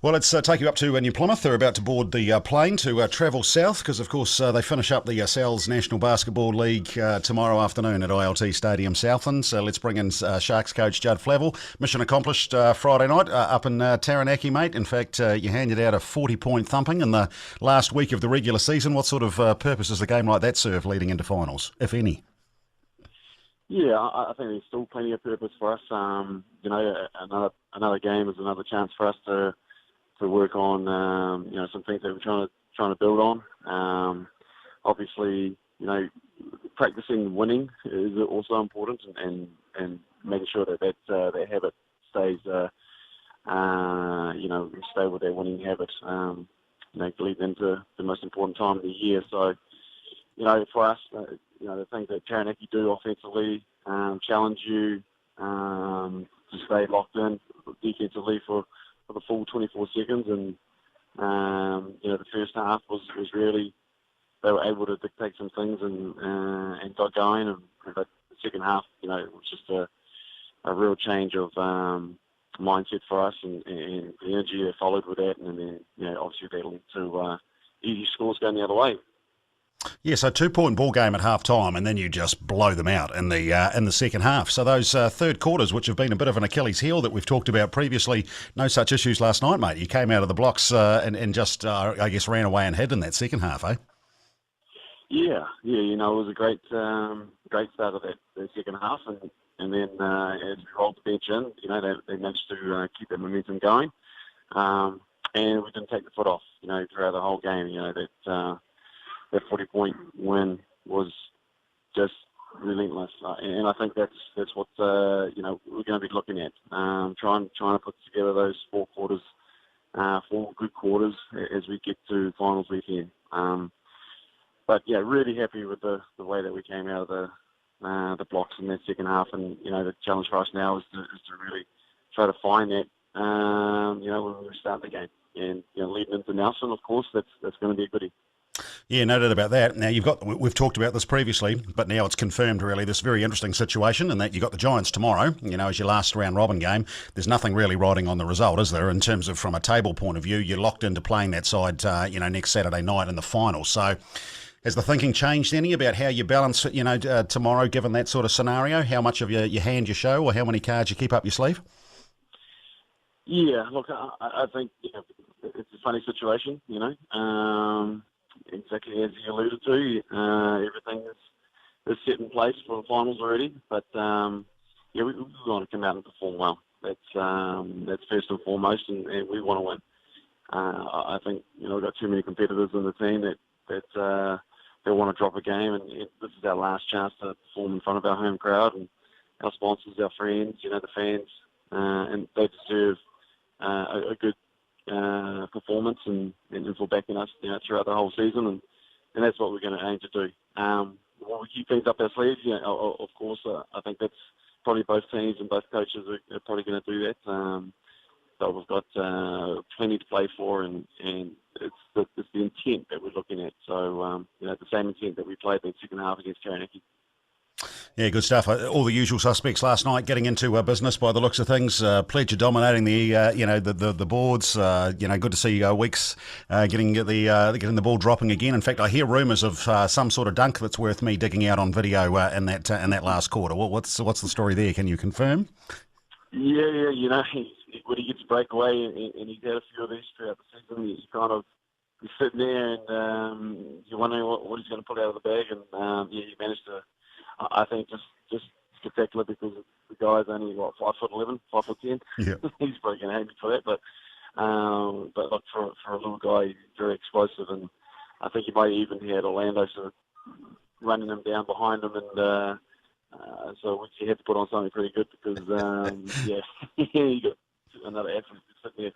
Well, let's take you up to New Plymouth. They're about to board the plane to travel south because, of course, they finish up the Sal's National Basketball League tomorrow afternoon at ILT Stadium, Southland. So let's bring in Sharks coach Judd Flavell. Mission accomplished Friday night up in Taranaki, mate. In fact, you handed out a 40-point thumping in the last week of the regular season. What sort of purpose does a game like that serve leading into finals, if any? Yeah, I think there's still plenty of purpose for us. Another game is another chance for us to work on some things that we're trying to build on. Obviously, practicing winning is also important, and making sure that habit stays stay with their winning habit. Lead into the most important time of the year. So, for us, the things that Taranaki do offensively challenge you to stay locked in defensively for the full 24 seconds. And, the first half was really, they were able to dictate some things and got going. But the second half, it was just a real change of mindset for us and the energy that followed with that. And then, obviously that led to easy scores going the other way. Yeah, so 2-point ball game at half time, and then you just blow them out in the second half. So those third quarters, which have been a bit of an Achilles heel that we've talked about previously, no such issues last night, mate. You came out of the blocks and just, I guess, ran away and hid in that second half, eh? Yeah, it was a great start of that second half, and then as we rolled the bench in, they managed to keep that momentum going, and we didn't take the foot off, throughout the whole game. That 40-point win was just relentless, and I think that's what we're going to be looking at. Trying to put together those 4 quarters, 4 good quarters as we get to finals weekend. But yeah, really happy with the way that we came out of the blocks in that second half, and the challenge for us now is to really try to find that when we start the game, and leading into Nelson, of course, that's going to be a goodie. Yeah, no doubt about that. Now, we've talked about this previously, but now it's confirmed, really, this very interesting situation, and that you've got the Giants tomorrow, as your last round robin game. There's nothing really riding on the result, is there, in terms of from a table point of view? You're locked into playing that side, next Saturday night in the final. So has the thinking changed any about how you balance, tomorrow, given that sort of scenario? How much of your hand you show, or how many cards you keep up your sleeve? Yeah, look, I think it's a funny situation, exactly as you alluded to. Everything is set in place for the finals already, but we want to come out and perform well. That's first and foremost, and we want to win. I think we've got too many competitors in the team that they want to drop a game, and this is our last chance to perform in front of our home crowd and our sponsors, our friends, the fans, and they deserve a good performance and for backing us throughout the whole season, and that's what we're going to aim to do. Will we keep things up our sleeves? Of course. I think that's probably both teams and both coaches are probably going to do that. But we've got plenty to play for, and it's the intent that we're looking at. So the same intent that we played the second half against Taranaki. Yeah, good stuff. All the usual suspects last night getting into business by the looks of things. Pledger dominating the boards. Good to see Weeks getting the ball dropping again. In fact, I hear rumours of some sort of dunk that's worth me digging out on video in that last quarter. What's the story there? Can you confirm? Yeah. When he gets a breakaway, and he's had a few of these throughout the season, he's sitting there and you're wondering what he's going to put out of the bag, and he managed to. I think just spectacular, because the guy's only 5'11", 5'10". Yeah. He's probably going to hate me for that, but look, for a little guy, he's very explosive, and I think he might even had Orlando sort of running him down behind him, and so he had to put on something pretty good, because he got another athlete sitting there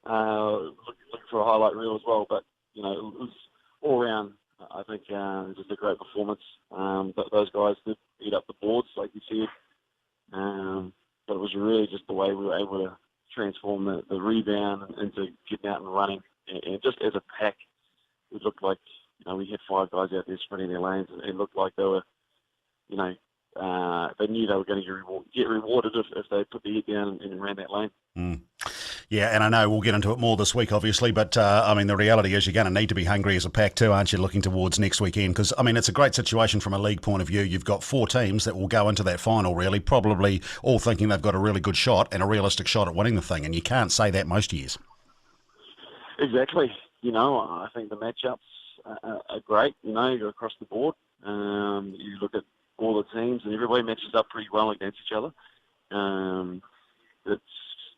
looking for a highlight reel as well. But it was all around, I think, just a great performance. But those guys did eat up the boards, like you said. But it was really just the way we were able to transform the rebound into getting out and running. And just as a pack, it looked like, we had 5 guys out there sprinting their lanes, and it looked like they were, they knew they were going to get rewarded if they put the head down and ran that lane. Mm. Yeah, and I know we'll get into it more this week, obviously, but I mean, the reality is you're going to need to be hungry as a pack too, aren't you, looking towards next weekend? Because, I mean, it's a great situation from a league point of view. You've got 4 teams that will go into that final, really, probably all thinking they've got a really good shot and a realistic shot at winning the thing, and you can't say that most years. Exactly. I think the matchups are great, across the board. You look at all the teams and everybody matches up pretty well against each other.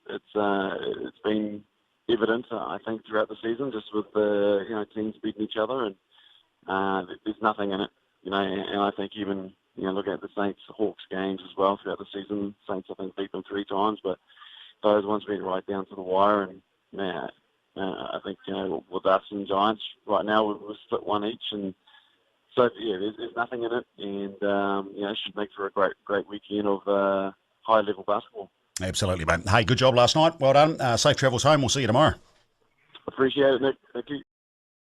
It's been evident, I think, throughout the season, just with the teams beating each other, and there's nothing in it, and I think even looking at the Saints Hawks games as well throughout the season, Saints I think beat them 3 times, but those ones went right down to the wire, and I think with us and Giants right now we're split 1 each, and so there's nothing in it, and it should make for a great weekend of high level basketball. Absolutely, mate. Hey, good job last night. Well done. Safe travels home. We'll see you tomorrow. Appreciate it, Nick. Thank you.